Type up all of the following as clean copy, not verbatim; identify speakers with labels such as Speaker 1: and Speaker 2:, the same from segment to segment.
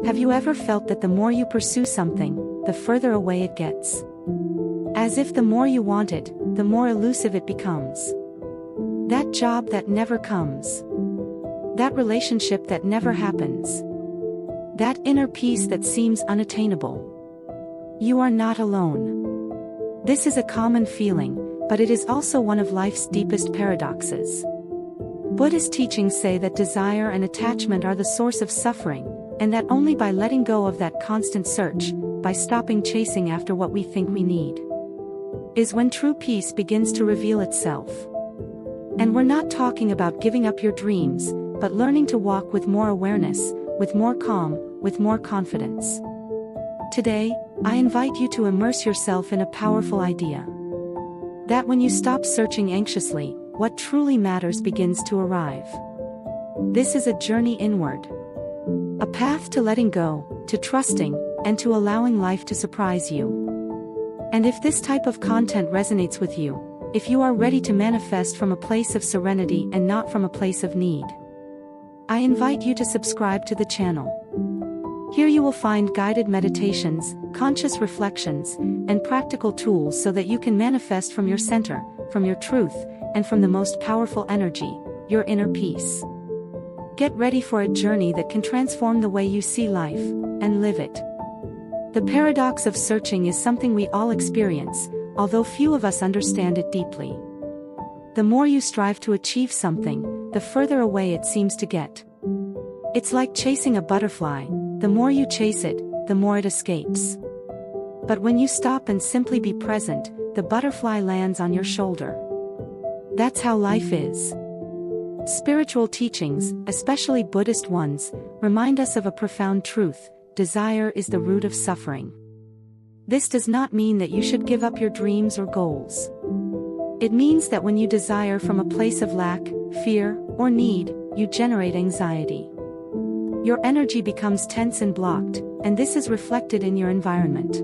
Speaker 1: Have you ever felt that the more you pursue something, the further away it gets? As if the more you want it, the more elusive it becomes. That job that never comes. That relationship that never happens. That inner peace that seems unattainable. You are not alone. This is a common feeling, but it is also one of life's deepest paradoxes. Buddhist teachings say that desire and attachment are the source of suffering, and that only by letting go of that constant search, by stopping chasing after what we think we need, is when true peace begins to reveal itself. And we're not talking about giving up your dreams, but learning to walk with more awareness, with more calm, with more confidence. Today, I invite you to immerse yourself in a powerful idea. That when you stop searching anxiously, what truly matters begins to arrive. This is a journey inward. A path to letting go, to trusting, and to allowing life to surprise you. And if this type of content resonates with you, if you are ready to manifest from a place of serenity and not from a place of need, I invite you to subscribe to the channel. Here you will find guided meditations, conscious reflections, and practical tools so that you can manifest from your center, from your truth, and from the most powerful energy, your inner peace. Get ready for a journey that can transform the way you see life, and live it. The paradox of searching is something we all experience, although few of us understand it deeply. The more you strive to achieve something, the further away it seems to get. It's like chasing a butterfly, the more you chase it, the more it escapes. But when you stop and simply be present, the butterfly lands on your shoulder. That's how life is. Spiritual teachings, especially Buddhist ones, remind us of a profound truth: desire is the root of suffering. This does not mean that you should give up your dreams or goals. It means that when you desire from a place of lack, fear, or need, you generate anxiety. Your energy becomes tense and blocked, and this is reflected in your environment.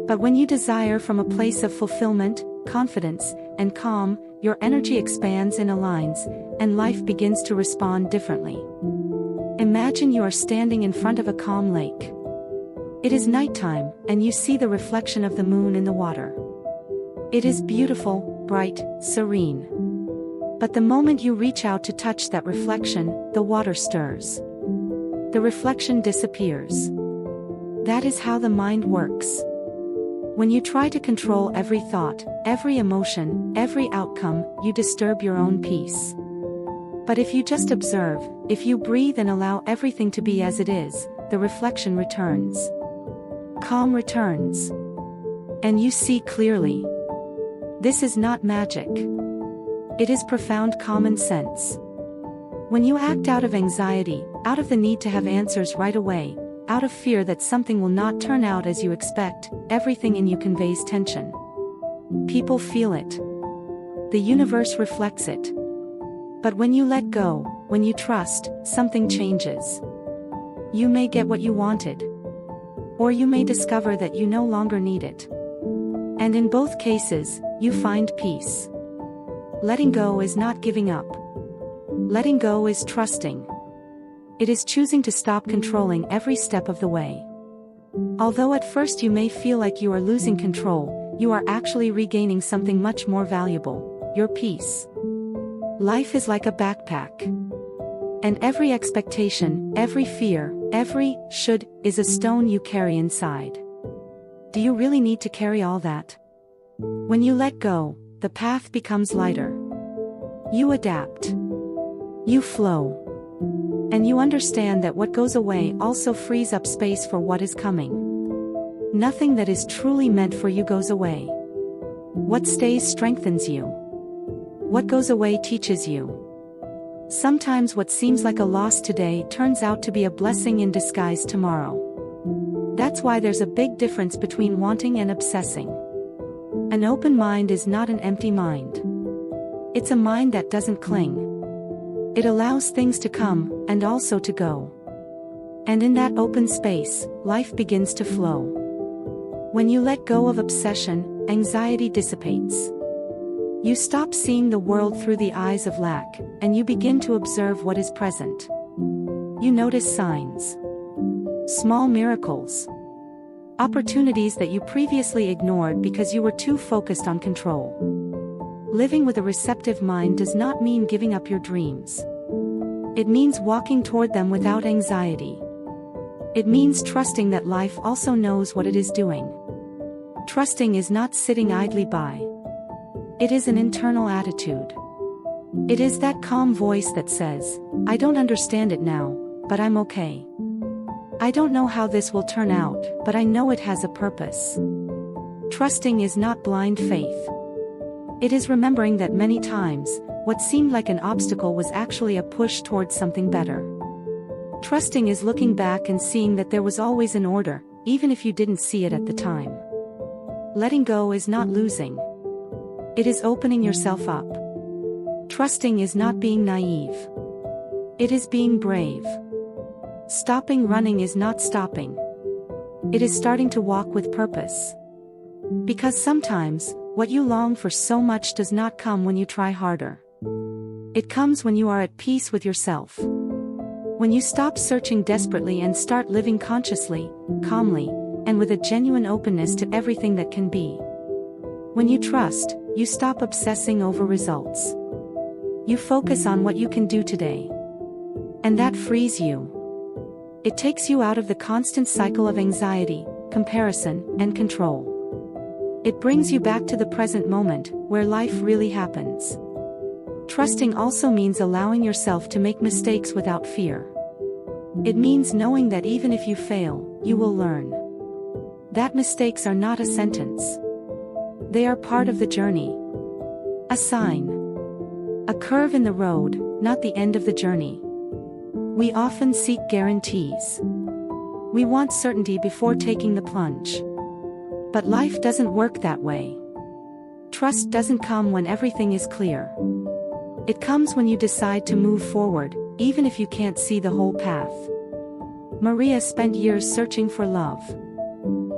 Speaker 1: But when you desire from a place of fulfillment, confidence, and calm, your energy expands and aligns, and life begins to respond differently. Imagine you are standing in front of a calm lake. It is nighttime, and you see the reflection of the moon in the water. It is beautiful, bright, serene. But the moment you reach out to touch that reflection, the water stirs. The reflection disappears. That is how the mind works. When you try to control every thought, every emotion, every outcome, you disturb your own peace. But if you just observe, if you breathe and allow everything to be as it is, the reflection returns. Calm returns. And you see clearly. This is not magic. It is profound common sense. When you act out of anxiety, out of the need to have answers right away, out of fear that something will not turn out as you expect, everything in you conveys tension. People feel it. The universe reflects it. But when you let go, when you trust, something changes. You may get what you wanted. Or you may discover that you no longer need it. And in both cases, you find peace. Letting go is not giving up. Letting go is trusting. It is choosing to stop controlling every step of the way. Although at first you may feel like you are losing control, you are actually regaining something much more valuable: your peace. Life is like a backpack. And every expectation, every fear, every should, is a stone you carry inside. Do you really need to carry all that? When you let go, the path becomes lighter. You adapt. You flow. And you understand that what goes away also frees up space for what is coming. Nothing that is truly meant for you goes away. What stays strengthens you. What goes away teaches you. Sometimes what seems like a loss today turns out to be a blessing in disguise tomorrow. That's why there's a big difference between wanting and obsessing. An open mind is not an empty mind. It's a mind that doesn't cling. It allows things to come, and also to go. And in that open space, life begins to flow. When you let go of obsession, anxiety dissipates. You stop seeing the world through the eyes of lack, and you begin to observe what is present. You notice signs. Small miracles. Opportunities that you previously ignored because you were too focused on control. Living with a receptive mind does not mean giving up your dreams. It means walking toward them without anxiety. It means trusting that life also knows what it is doing. Trusting is not sitting idly by. It is an internal attitude. It is that calm voice that says, I don't understand it now, but I'm okay. I don't know how this will turn out, but I know it has a purpose. Trusting is not blind faith. It is remembering that many times, what seemed like an obstacle was actually a push towards something better. Trusting is looking back and seeing that there was always an order, even if you didn't see it at the time. Letting go is not losing. It is opening yourself up. Trusting is not being naive. It is being brave. Stopping running is not stopping. It is starting to walk with purpose. Because sometimes, what you long for so much does not come when you try harder. It comes when you are at peace with yourself. When you stop searching desperately and start living consciously, calmly, and with a genuine openness to everything that can be. When you trust, you stop obsessing over results. You focus on what you can do today. And that frees you. It takes you out of the constant cycle of anxiety, comparison, and control. It brings you back to the present moment, where life really happens. Trusting also means allowing yourself to make mistakes without fear. It means knowing that even if you fail, you will learn. That mistakes are not a sentence. They are part of the journey. A sign. A curve in the road, not the end of the journey. We often seek guarantees. We want certainty before taking the plunge. But life doesn't work that way. Trust doesn't come when everything is clear. It comes when you decide to move forward, even if you can't see the whole path. Maria spent years searching for love.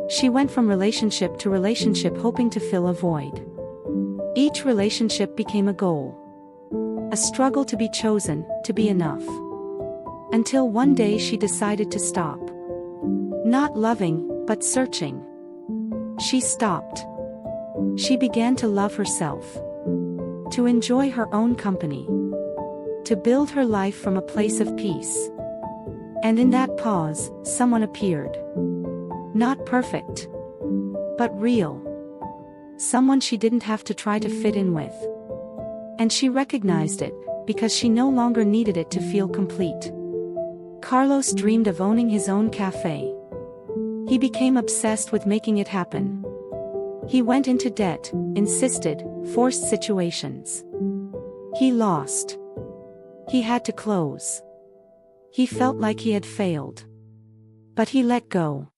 Speaker 1: She went from relationship to relationship hoping to fill a void. Each relationship became a goal. A struggle to be chosen, to be enough. Until one day she decided to stop. Not loving, but searching. She stopped. She began to love herself. To enjoy her own company. To build her life from a place of peace. And in that pause, someone appeared. Not perfect. But real. Someone she didn't have to try to fit in with. And she recognized it, because she no longer needed it to feel complete. Carlos dreamed of owning his own cafe. He became obsessed with making it happen. He went into debt, insisted, forced situations. He lost. He had to close. He felt like he had failed. But he let go.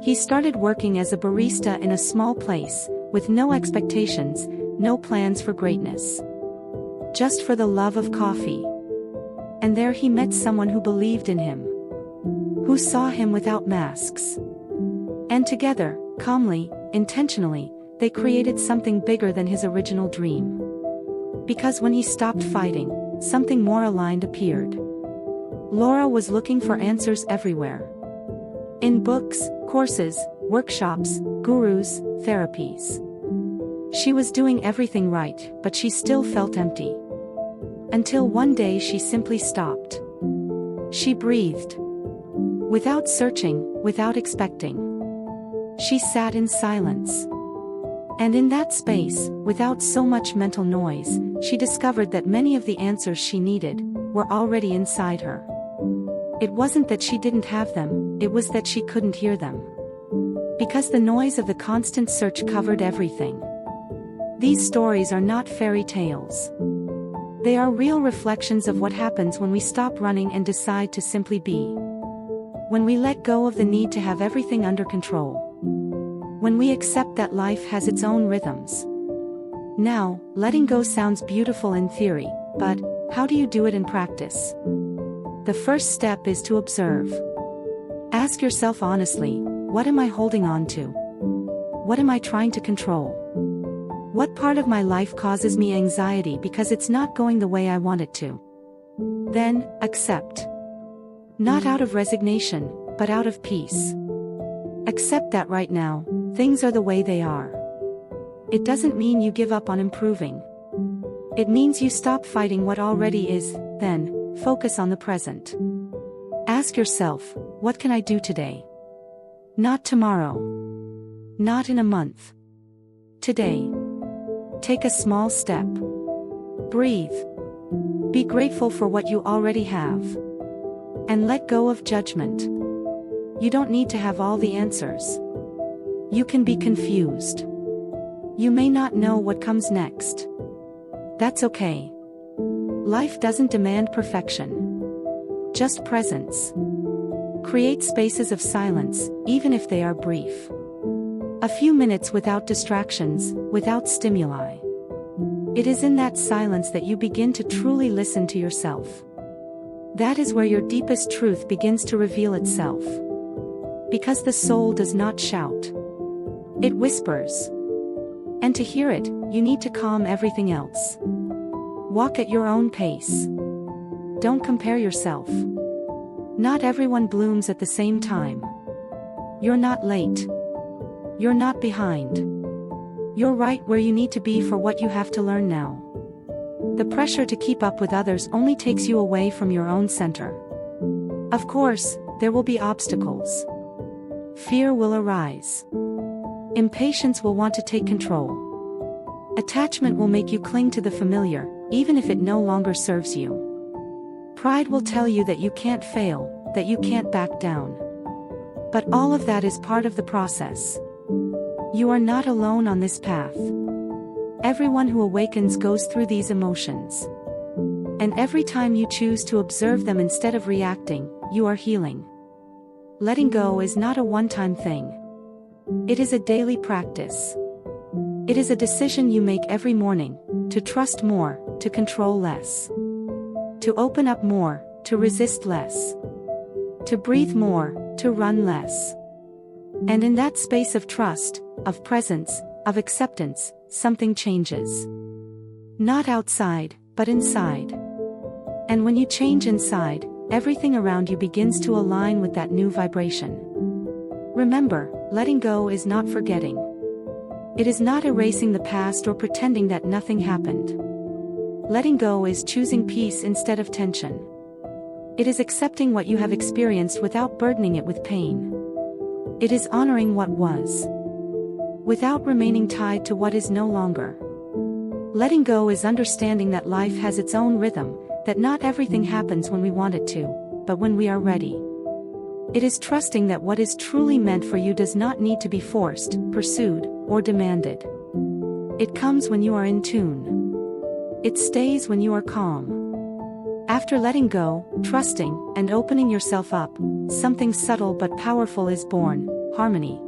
Speaker 1: He started working as a barista in a small place, with no expectations, no plans for greatness. Just for the love of coffee. And there he met someone who believed in him. Who saw him without masks. And together, calmly, intentionally, they created something bigger than his original dream. Because when he stopped fighting, something more aligned appeared. Laura was looking for answers everywhere. In books, courses, workshops, gurus, therapies. She was doing everything right, but she still felt empty. Until one day she simply stopped. She breathed. Without searching, without expecting. She sat in silence. And in that space, without so much mental noise, she discovered that many of the answers she needed were already inside her. It wasn't that she didn't have them, it was that she couldn't hear them. Because the noise of the constant search covered everything. These stories are not fairy tales. They are real reflections of what happens when we stop running and decide to simply be. When we let go of the need to have everything under control. When we accept that life has its own rhythms. Now, letting go sounds beautiful in theory, but how do you do it in practice? The first step is to observe. Ask yourself honestly, what am I holding on to? What am I trying to control? What part of my life causes me anxiety because it's not going the way I want it to? Then, accept. Not out of resignation, but out of peace. Accept that right now, things are the way they are. It doesn't mean you give up on improving. It means you stop fighting what already is, then, focus on the present. Ask yourself, what can I do today? Not tomorrow. Not in a month. Today. Take a small step. Breathe. Be grateful for what you already have. And let go of judgment. You don't need to have all the answers. You can be confused. You may not know what comes next. That's okay. Life doesn't demand perfection. Just presence. Create spaces of silence, even if they are brief. A few minutes without distractions, without stimuli. It is in that silence that you begin to truly listen to yourself. That is where your deepest truth begins to reveal itself. Because the soul does not shout. It whispers. And to hear it, you need to calm everything else. Walk at your own pace. Don't compare yourself. Not everyone blooms at the same time. You're not late. You're not behind. You're right where you need to be for what you have to learn now. The pressure to keep up with others only takes you away from your own center. Of course, there will be obstacles. Fear will arise. Impatience will want to take control. Attachment will make you cling to the familiar, even if it no longer serves you. Pride will tell you that you can't fail, that you can't back down. But all of that is part of the process. You are not alone on this path. Everyone who awakens goes through these emotions. And every time you choose to observe them instead of reacting, you are healing. Letting go is not a one-time thing. It is a daily practice. It is a decision you make every morning, to trust more, to control less. To open up more, to resist less. To breathe more, to run less. And in that space of trust, of presence, of acceptance, something changes. Not outside, but inside. And when you change inside, everything around you begins to align with that new vibration. Remember, letting go is not forgetting. It is not erasing the past or pretending that nothing happened. Letting go is choosing peace instead of tension. It is accepting what you have experienced without burdening it with pain. It is honoring what was, without remaining tied to what is no longer. Letting go is understanding that life has its own rhythm, that not everything happens when we want it to, but when we are ready. It is trusting that what is truly meant for you does not need to be forced, pursued, or demanded. It comes when you are in tune. It stays when you are calm. After letting go, trusting, and opening yourself up, something subtle but powerful is born: harmony.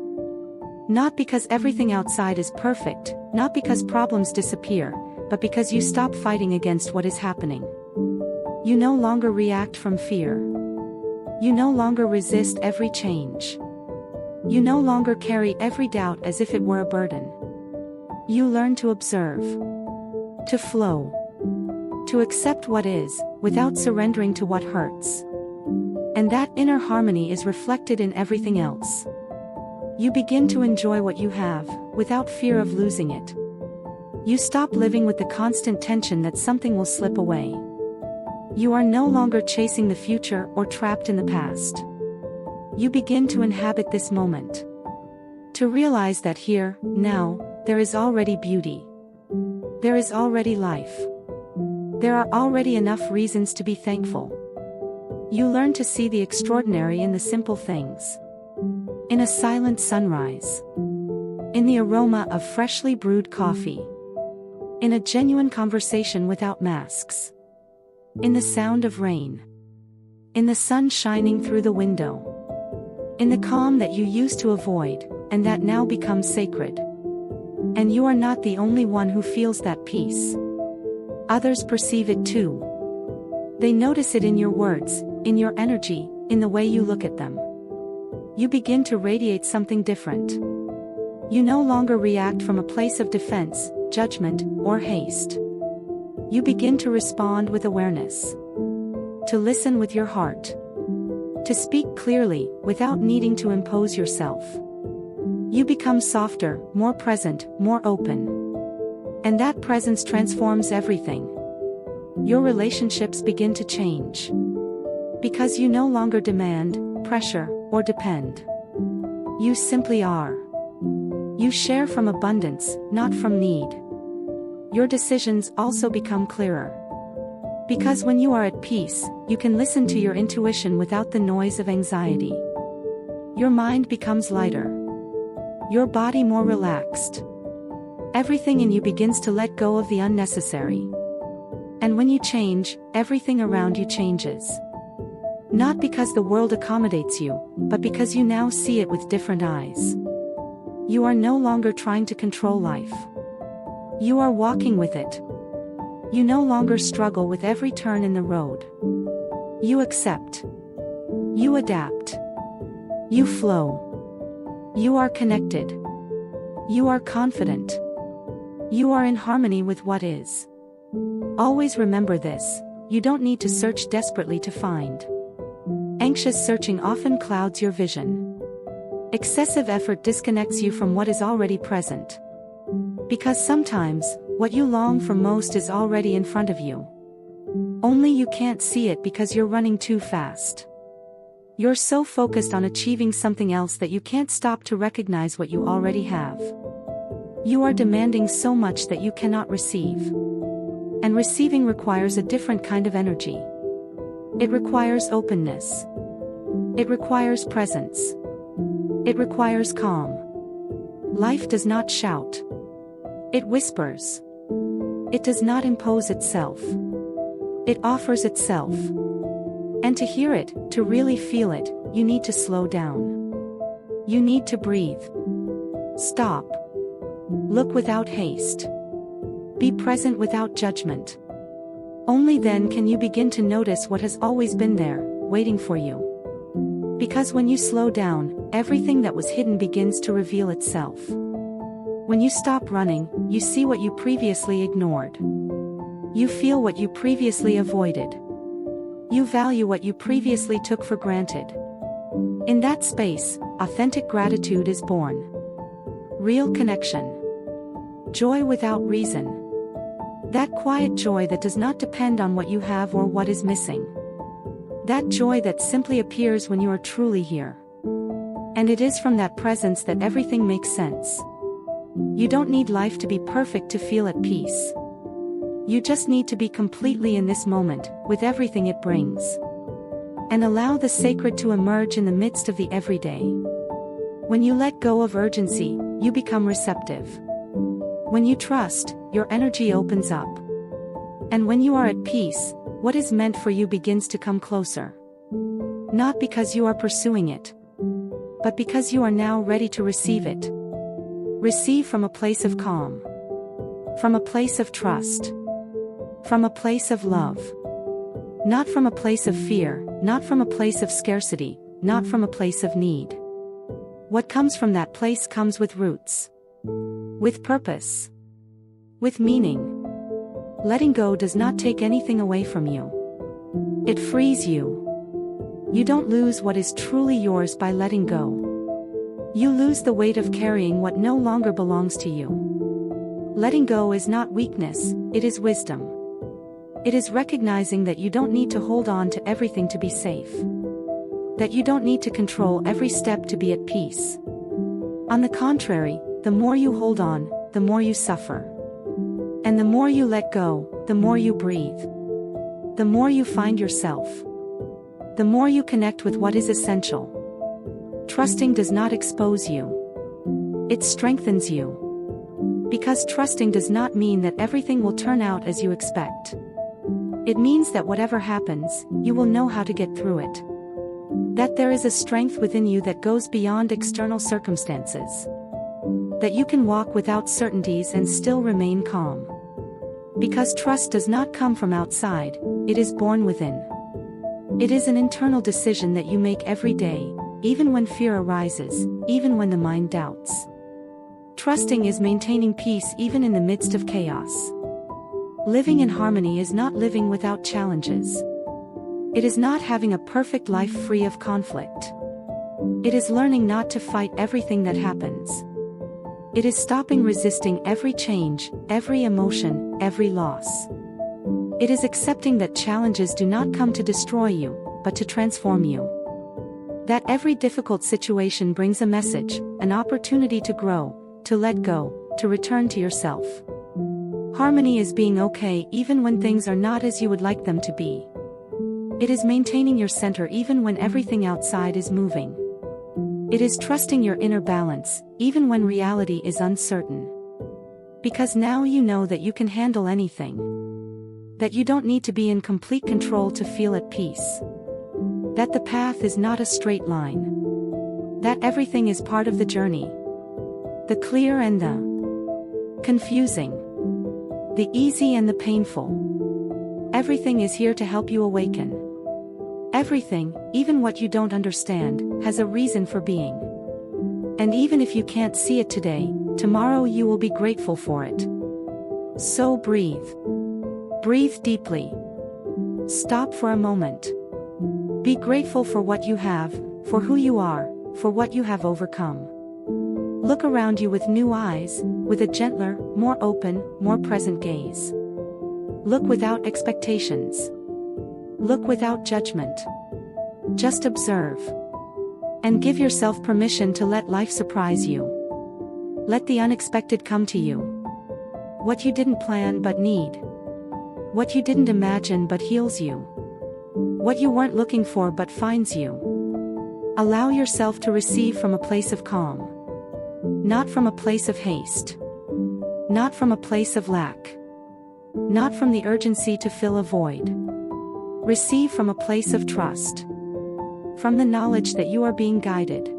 Speaker 1: Not because everything outside is perfect, not because problems disappear, but because you stop fighting against what is happening. You no longer react from fear. You no longer resist every change. You no longer carry every doubt as if it were a burden. You learn to observe, to flow, to accept what is, without surrendering to what hurts. And that inner harmony is reflected in everything else. You begin to enjoy what you have, without fear of losing it. You stop living with the constant tension that something will slip away. You are no longer chasing the future or trapped in the past. You begin to inhabit this moment. To realize that here, now, there is already beauty. There is already life. There are already enough reasons to be thankful. You learn to see the extraordinary in the simple things. In a silent sunrise. In the aroma of freshly brewed coffee. In a genuine conversation without masks. In the sound of rain. In the sun shining through the window. In the calm that you used to avoid, and that now becomes sacred. And you are not the only one who feels that peace. Others perceive it too. They notice it in your words, in your energy, in the way you look at them. You begin to radiate something different. You no longer react from a place of defense, judgment, or haste. You begin to respond with awareness. To listen with your heart. To speak clearly, without needing to impose yourself. You become softer, more present, more open. And that presence transforms everything. Your relationships begin to change. Because you no longer demand, pressure, or depend. You simply are. You share from abundance, not from need. Your decisions also become clearer. Because when you are at peace, you can listen to your intuition without the noise of anxiety. Your mind becomes lighter. Your body more relaxed. Everything in you begins to let go of the unnecessary. And when you change, everything around you changes. Not because the world accommodates you, but because you now see it with different eyes. You are no longer trying to control life. You are walking with it. You no longer struggle with every turn in the road. You accept. You adapt. You flow. You are connected. You are confident. You are in harmony with what is. Always remember this: you don't need to search desperately to find. Anxious searching often clouds your vision. Excessive effort disconnects you from what is already present. Because sometimes, what you long for most is already in front of you. Only you can't see it because you're running too fast. You're so focused on achieving something else that you can't stop to recognize what you already have. You are demanding so much that you cannot receive. And receiving requires a different kind of energy. It requires openness. It requires presence. It requires calm. Life does not shout. It whispers. It does not impose itself. It offers itself. And to hear it, to really feel it, you need to slow down. You need to breathe. Stop. Look without haste. Be present without judgment. Only then can you begin to notice what has always been there, waiting for you. Because when you slow down, everything that was hidden begins to reveal itself. When you stop running, you see what you previously ignored. You feel what you previously avoided. You value what you previously took for granted. In that space, authentic gratitude is born. Real connection. Joy without reason. That quiet joy that does not depend on what you have or what is missing. That joy that simply appears when you are truly here. And it is from that presence that everything makes sense. You don't need life to be perfect to feel at peace. You just need to be completely in this moment, with everything it brings. And allow the sacred to emerge in the midst of the everyday. When you let go of urgency, you become receptive. When you trust, your energy opens up. And when you are at peace, what is meant for you begins to come closer. Not because you are pursuing it, but because you are now ready to receive it. Receive from a place of calm. From a place of trust. From a place of love. Not from a place of fear, not from a place of scarcity, not from a place of need. What comes from that place comes with roots. With purpose. With meaning. Letting go does not take anything away from you. It frees you. You don't lose what is truly yours by letting go. You lose the weight of carrying what no longer belongs to you. Letting go is not weakness, it is wisdom. It is recognizing that you don't need to hold on to everything to be safe. That you don't need to control every step to be at peace. On the contrary, the more you hold on, the more you suffer. And the more you let go, the more you breathe. The more you find yourself. The more you connect with what is essential. Trusting does not expose you. It strengthens you. Because trusting does not mean that everything will turn out as you expect. It means that whatever happens, you will know how to get through it. That there is a strength within you that goes beyond external circumstances. That you can walk without certainties and still remain calm. Because trust does not come from outside, it is born within. It is an internal decision that you make every day, even when fear arises, even when the mind doubts. Trusting is maintaining peace even in the midst of chaos. Living in harmony is not living without challenges. It is not having a perfect life free of conflict. It is learning not to fight everything that happens. It is stopping resisting every change, every emotion, every loss. It is accepting that challenges do not come to destroy you, but to transform you. That every difficult situation brings a message, an opportunity to grow, to let go, to return to yourself. Harmony is being okay even when things are not as you would like them to be. It is maintaining your center even when everything outside is moving. It is trusting your inner balance, even when reality is uncertain. Because now you know that you can handle anything. That you don't need to be in complete control to feel at peace. That the path is not a straight line. That everything is part of the journey. The clear and the confusing. The easy and the painful. Everything is here to help you awaken. Everything, even what you don't understand, has a reason for being. And even if you can't see it today, tomorrow you will be grateful for it. So breathe. Breathe deeply. Stop for a moment. Be grateful for what you have, for who you are, for what you have overcome. Look around you with new eyes, with a gentler, more open, more present gaze. Look without expectations. Look without judgment. Just observe. And give yourself permission to let life surprise you. Let the unexpected come to you. What you didn't plan but need. What you didn't imagine but heals you. What you weren't looking for but finds you. Allow yourself to receive from a place of calm. Not from a place of haste. Not from a place of lack. Not from the urgency to fill a void. Receive from a place of trust. From the knowledge that you are being guided.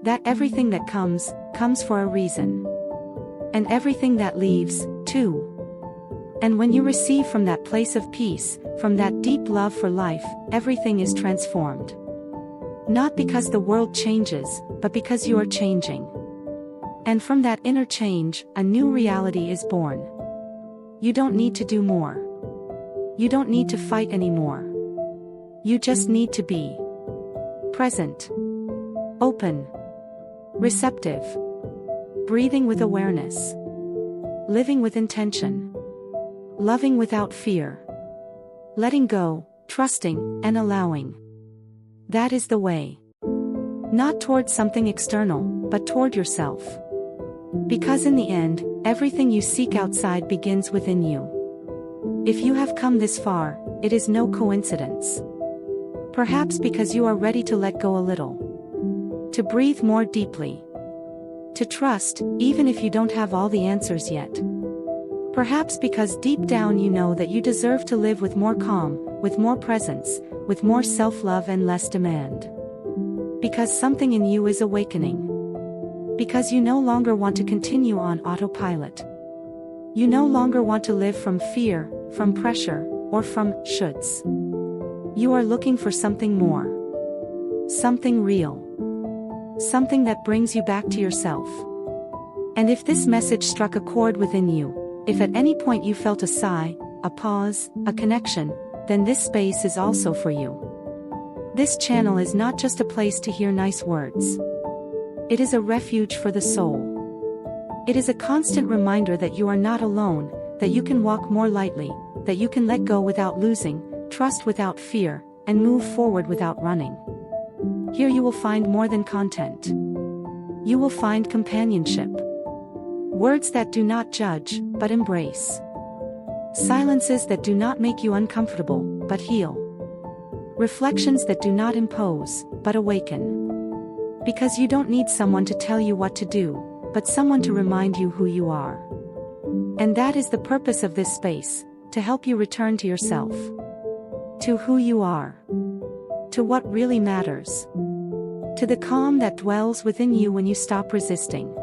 Speaker 1: That everything that comes, comes for a reason. And everything that leaves, too. And when you receive from that place of peace, from that deep love for life, everything is transformed. Not because the world changes, but because you are changing. And from that inner change, a new reality is born. You don't need to do more. You don't need to fight anymore. You just need to be present, open, receptive, breathing with awareness, living with intention, loving without fear, letting go, trusting, and allowing. That is the way. Not toward something external, but toward yourself. Because in the end, everything you seek outside begins within you. If you have come this far, it is no coincidence. Perhaps because you are ready to let go a little. To breathe more deeply. To trust, even if you don't have all the answers yet. Perhaps because deep down you know that you deserve to live with more calm, with more presence, with more self-love and less demand. Because something in you is awakening. Because you no longer want to continue on autopilot. You no longer want to live from fear, from pressure, or from shoulds. You are looking for something more. Something real. Something that brings you back to yourself. And if this message struck a chord within you, if at any point you felt a sigh, a pause, a connection, then this space is also for you. This channel is not just a place to hear nice words. It is a refuge for the soul. It is a constant reminder that you are not alone, that you can walk more lightly, that you can let go without losing, trust without fear, and move forward without running. Here you will find more than content. You will find companionship. Words that do not judge, but embrace. Silences that do not make you uncomfortable, but heal. Reflections that do not impose, but awaken. Because you don't need someone to tell you what to do, but someone to remind you who you are. And that is the purpose of this space, to help you return to yourself. To who you are. To what really matters. To the calm that dwells within you when you stop resisting.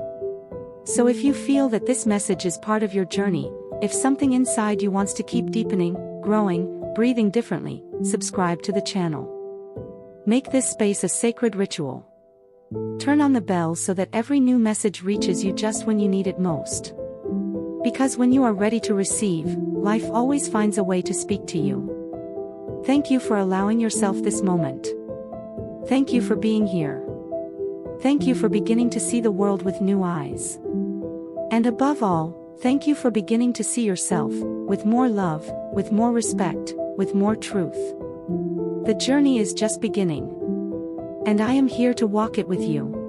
Speaker 1: So if you feel that this message is part of your journey, if something inside you wants to keep deepening, growing, breathing differently, subscribe to the channel. Make this space a sacred ritual. Turn on the bell so that every new message reaches you just when you need it most. Because when you are ready to receive, life always finds a way to speak to you. Thank you for allowing yourself this moment. Thank you for being here. Thank you for beginning to see the world with new eyes. And above all, thank you for beginning to see yourself, with more love, with more respect, with more truth. The journey is just beginning. And I am here to walk it with you.